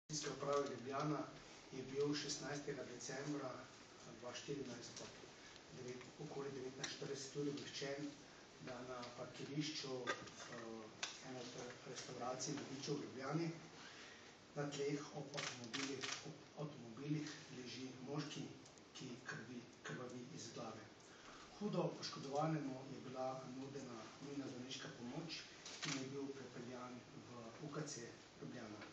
Policijske uprave Ljubljana je bil 16. decembra 2014 okoli 19:40 obveščen, da na parkirišču ene od restavracij na Viču v Ljubljani na tleh ob avtomobilih leži moški, ki krvavi iz glave. Hudo poškodovanemu je bila nudena nujna zdravniška pomoč in je bil prepeljan v UKC Ljubljana,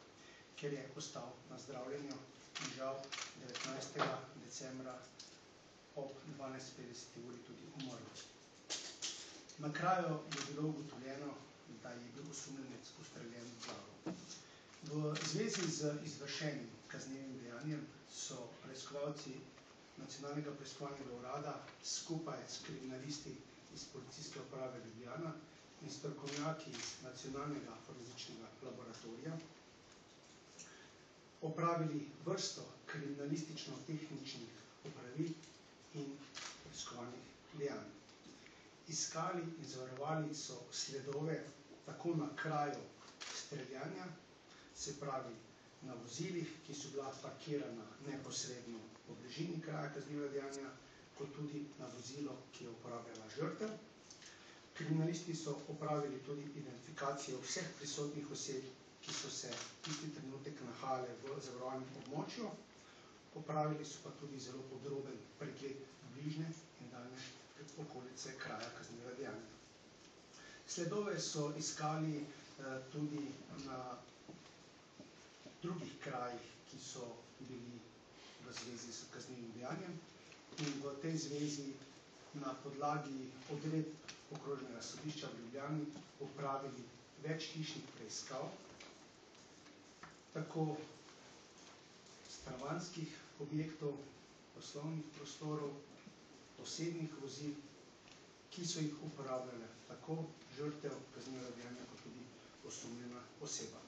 kjer je ostal na zdravljenju in žal 19. decembra ob 12:50 tudi umrl. Na kraju je bilo ugotovljeno, da je bil osumljenec ustreljen v glavo. V zvezi z izvršenim kaznivim dejanjem so preiskovalci Nacionalnega preiskovalnega urada skupaj s kriminalisti iz Policijske uprave Ljubljana in strokovnjaki iz Nacionalnega forenzičnega laboratorija opravili vrsto kriminalistično-tehničnih opravil in preiskovalnih dejanj. Iskali in zavarovali so sledove tako na kraju streljanja, se pravi na vozilih, ki so bila parkirana neposredno v bližini kraja kaznivega dejanja, kot tudi na vozilo, ki je uporabljala žrtev. Kriminalisti so opravili tudi identifikacijo vseh prisotnih oseb, ki so se tisti trenutek nahajale v zavarovanem območju. Opravili so pa tudi zelo podroben pregled bližnje in daljne okolice kraja kaznivega dejanja. Sledove so iskali tudi na drugih krajih, ki so bili v zvezi s kaznivim dejanjem, in v tej zvezi na podlagi odredb Okrožnega sodišča v Ljubljani opravili več hišnih preiskav, tako stanovanjskih objektov, poslovnih prostorov, osebnih vozil, ki so jih uporabljale tako žrtev kaznivega dejanja, kot tudi osumljena oseba.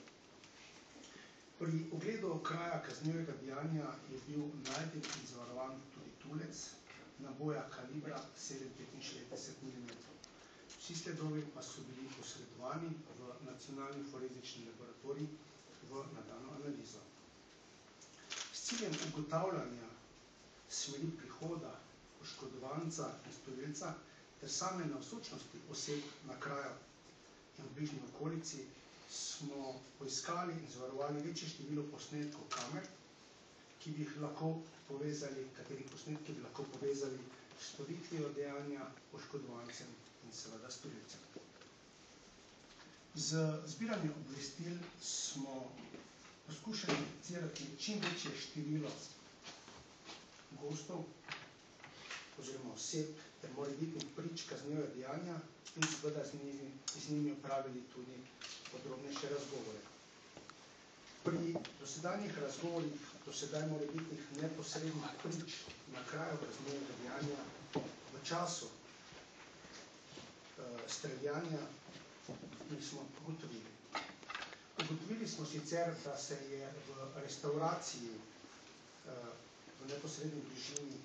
Pri ogledu kraja kaznivega dejanja je bil najden in zavarovan tudi tulec naboja kalibra 7,65 mm. Vsi sledovi pa so bili posredovani v Nacionalni forenzični laboratorij v nadaljnjo analizo. S ciljem ugotavljanja smeri prihoda poškodovanca in storilca ter same navzočnosti oseb na kraju in v bližnji okolici smo poiskali in zavarovali večje število posnetkov kamer, ki bi jih lahko povezali, katerih posnetki bi lahko povezali s storitvijo dejanja, poškodovancem in seveda storilcem. Z zbiranjem obvestil smo poskušali identificirati čim večje število gostov oziroma oseb ter morebitnih prič kaznivega dejanja in seveda z njimi opravili tudi podrobnejše razgovore. Pri dosedanjih razgovorih, do sedaj morebitnih neposrednih prič na kraju kaznivega dejanja v času streljanja nismo ugotovili. Ugotovili smo sicer, da se je v restavraciji v neposredni bližini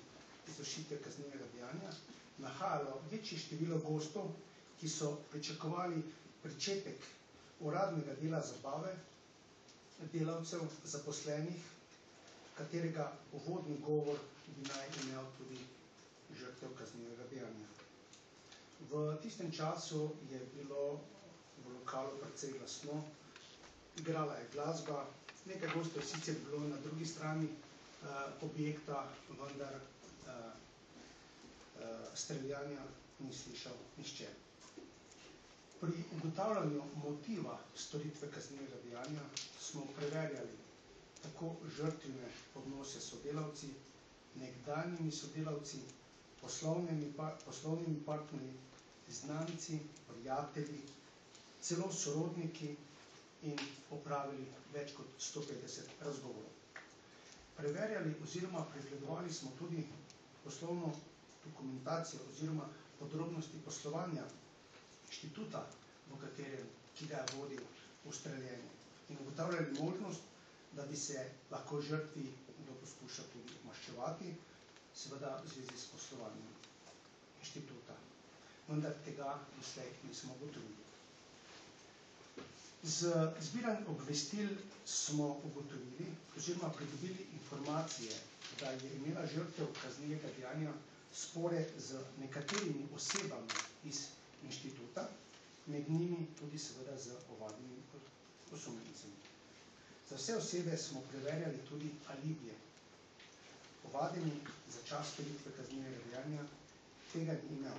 izvršitve kaznivega dejanja nahajalo večje število gostov, ki so pričakovali pričetek uradnega dela zabave delavcev, zaposlenih, katerega uvodni govor bi naj imel tudi žrtev kaznivega dejanja. V tistem času je bilo v lokalu precej glasno, igrala je glasba, nekaj gostov je sicer bilo na drugi strani objekta, vendar streljanja ni slišal nihče. Pri ugotavljanju motiva storitve kaznivega dejanja smo preverjali tako žrtvine odnose s sodelavci, nekdanjimi sodelavci, poslovnimi partnerji, znanci, prijatelji, celo sorodniki in opravili več kot 150 razgovorov. Preverjali oziroma pregledovali smo tudi poslovno dokumentacijo oziroma podrobnosti poslovanja inštituta, v katerem, ki ga je vodil ustreljeni, in ugotavljali možnost, da bi se lahko žrtvi kdo poskušal tudi maščevati, seveda v zvezi s poslovanjem inštituta. Vendar tega doslej nismo ugotovili. Z zbiranjem obvestil smo ugotovili, oziroma pridobili informacije, da je imela žrtev kaznivega dejanja spore z nekaterimi osebami iz inštituta, med njimi tudi seveda z ovadnimi osumljencem. Za vse osebe smo preverjali tudi alibije. Ovadeni za čas storitve kaznivega dejanja tega ni imel.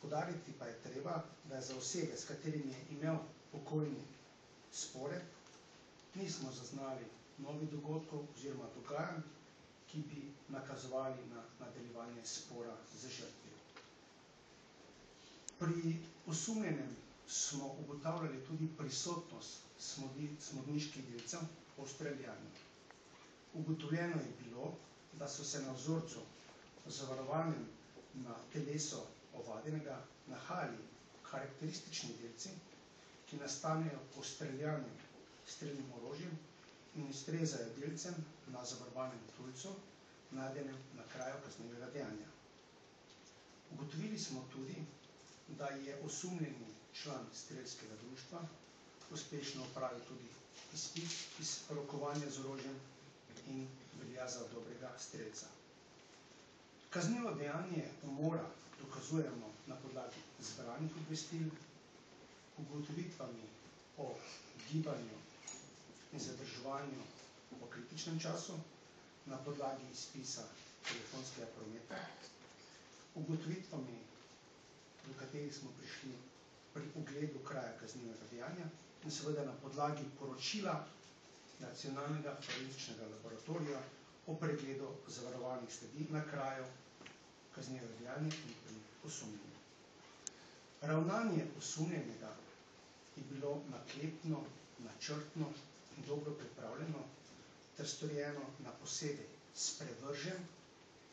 Poudariti pa je treba, da je za osebe, s katerimi je imel pokojni spore, nismo zaznali novih dogodkov oziroma dogajanj, ki bi nakazovali na nadaljevanje spora z žrtvijo. Pri osumljenem smo ugotavljali tudi prisotnost smodniških delcev po streljanju. Ugotovljeno je bilo, da so se na vzorcu zavarovanem na telesu ovadenega nahajali karakteristični delci, ki nastanejo po streljanju s strelnim orožjem in ustrezajo delcem na zavarovanem tulcu, najdenem na kraju kaznivega dejanja. Ugotovili smo tudi, da je osumljeni član strelskega društva uspešno opravil tudi izpit iz rokovanja z orožjem in velja za dobrega strelca. Kaznivo dejanje umora dokazujemo na podlagi zbranih obvestil, ugotovitvami o gibanju in zadrževanju po kritičnem času, na podlagi izpisa telefonskega prometa, ugotovitvami, do katerih smo prišli pri ugledu kraja kaznivega dejanja in seveda na podlagi poročila Nacionalnega forenzičnega laboratorija o pregledu zavarovanih sledi na kraju kaznivega dejanja in pri osumljenju. Ravnanje osumljenega je bilo naklepno, načrtno in dobro pripravljeno ter storjeno na posebej sprevržen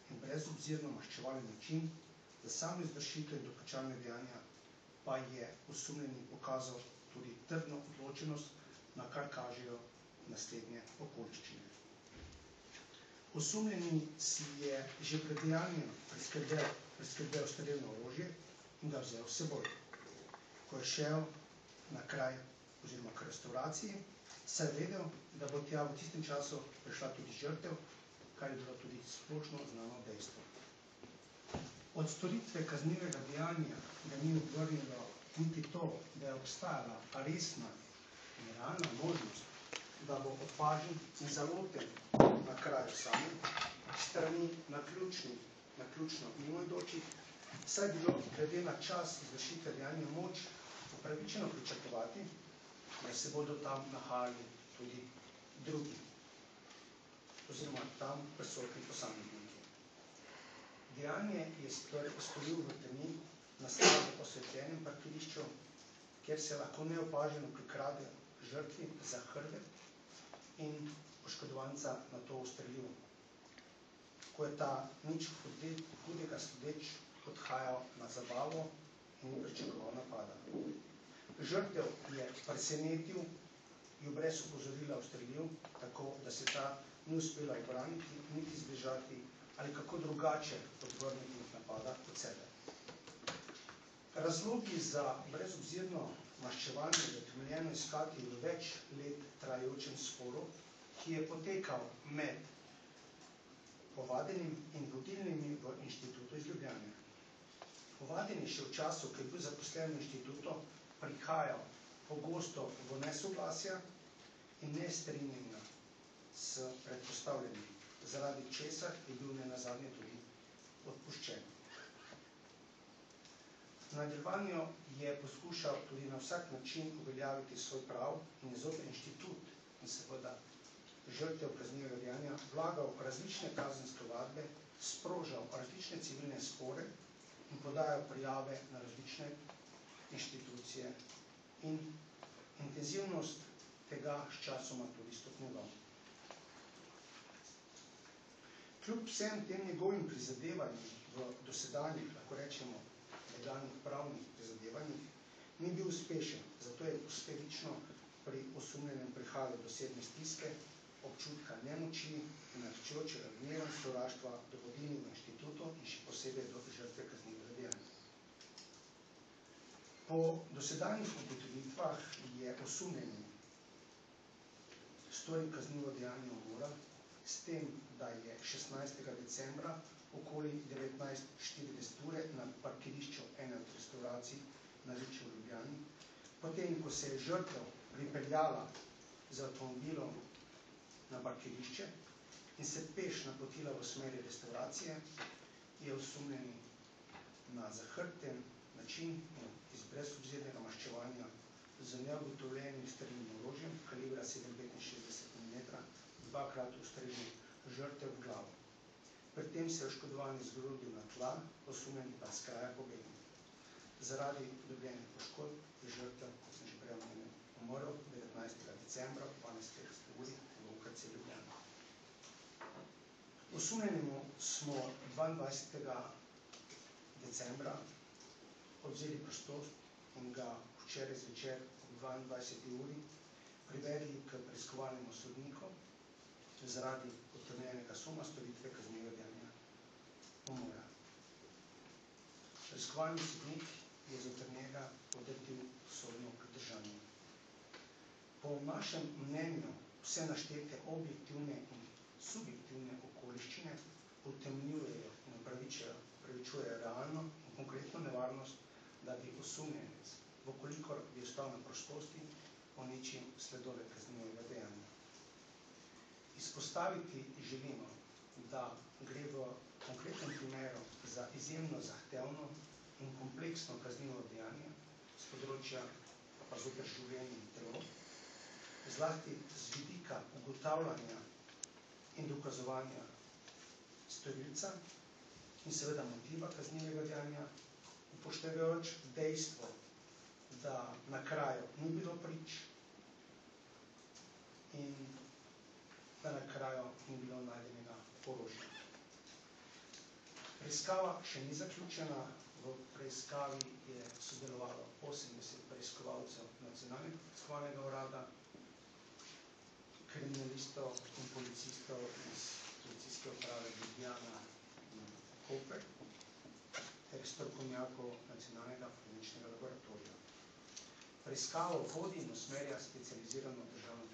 in brezobzirno maščevalen način, za samo izvršitev in dokončanje dejanja pa je osumljeni pokazal tudi trdno odločenost, na kar kažejo naslednje okoliščine. Osumljeni si je že pred dejanjem priskrbel strelno orožje in ga vzel s seboj. Ko je šel na kraj oziroma k restauraciji, se je vedel, da bo tja v tistem času prišla tudi žrtev, kar je bilo tudi splošno znano dejstvo. Od storitve kaznivega dejanja ga ni odvrnilo niti to, da je obstajala resna in realna možnost, da bo opažen in zaloten na kraju samem, strani naključno mimoidočih, saj je bilo glede na čas izvršitve dejanja moč upravičeno pričakovati, da se bodo tam nahajali tudi drugi, oziroma tam prisotni posamezniki. Dejanje je storil v temi na slabo osvetljenem parkirišču, kjer se lahko neopaženo prikrade žrtvi za hrbet in poškodovanca na to ustrelil, ko je ta nič hudega sledeč odhajal na zabavo in ni pričakoval napada. Žrtev je presenetil, jo brez opozorila ustrelil, tako da se ta ni uspela obraniti, niti zbežati ali kako drugače odvrniti napada od sebe. Razlogi za brezobzirno maščevanje je temeljeno iskati v več let trajajočem sporu, ki je potekal med ovadenim in vodilnimi v inštitutu iz Ljubljane. Ovadeni še v času, ko je bil zaposlen v inštitutu, prihajal pogosto v nesoglasja in nestrinjanja s predpostavljenim, zaradi česar je bil nenazadnje tudi odpuščen. V nadaljevanju je poskušal tudi na vsak način uveljaviti svoj prav in je zoper inštitut in seveda žrtev kaznivega dejanja vlagal različne kazenske ovadbe, sprožal različne civilne spore in podajal prijave na različne inštitucije in intenzivnost tega sčasoma tudi stopnjeval. Kljub vsem tem njegovim prizadevanjem v dosedanjih, lahko rečemo, legalnih pravnih prizadevanjih, ni bil uspešen, zato je posledično pri osumljenem prihajalo do osebne stiske, občutka nemoči in naraščajočega gneва in sovraštva do vodilnih v inštitutu in še posebej do žrtve kaznivega dejanja. Po dosedanjih ugotovitvah je osumljeni storil kaznivo dejanje umora, s tem, da je 16. decembra okoli 19:40 na parkirišču ene od restauracij na Viču v Ljubljani, potem, ko se je žrtev pripeljala z avtomobilom na parkirišče in se peš napotila v smeri restauracije, je osumljeni na zahrbten način in iz brezobzirnega maščevanja z neugotovljenim strelnim orožjem kalibra 7,65 mm dvakrat ustrelil žrtev v glavo. Pri tem se je oškodovani zgrudil na tla, osumljeni pa s kraja pobegnil. Zaradi dobljenih poškodb je žrtev, kot sem že prej omenil, umrl 19. decembra ob 12. uri v UKC Ljubljana. Osumljenemu smo 22. decembra odvzeli prostost in ga včeraj zvečer ob 22. uri privedli k preiskovalnemu sodniku zaradi utemeljenega suma storitve kaznivega dejanja umora. Preiskovalni sodnik je zoper njega odredil sodno pridržanje. Po našem mnenju vse naštete objektivne in subjektivne okoliščine utemeljujejo in upravičujejo realno in konkretno nevarnost, da bi osumljenec, vkolikor bi ostal na prostosti, uničil sledove kaznivega dejanja. Izpostaviti želimo, da gre v konkretnem primeru za izjemno zahtevno in kompleksno kaznivo dejanje z področja pa zoper življenje in telo, zlasti z vidika ugotavljanja in dokazovanja storilca in seveda motiva kaznivega dejanja, upoštevajoč dejstvo, da na kraju ni bilo prič in da na kraju ni bilo najdenega orožja. Preiskava še ni zaključena. V preiskavi je sodelovalo 80 preiskovalcev Nacionalnega preiskovalnega urada, kriminalistov in policistov iz Policijske uprave Ljubljana in Koper ter strokovnjakov Nacionalnega forenzičnega laboratorija. Preiskavo vodi in usmerja specializirano državno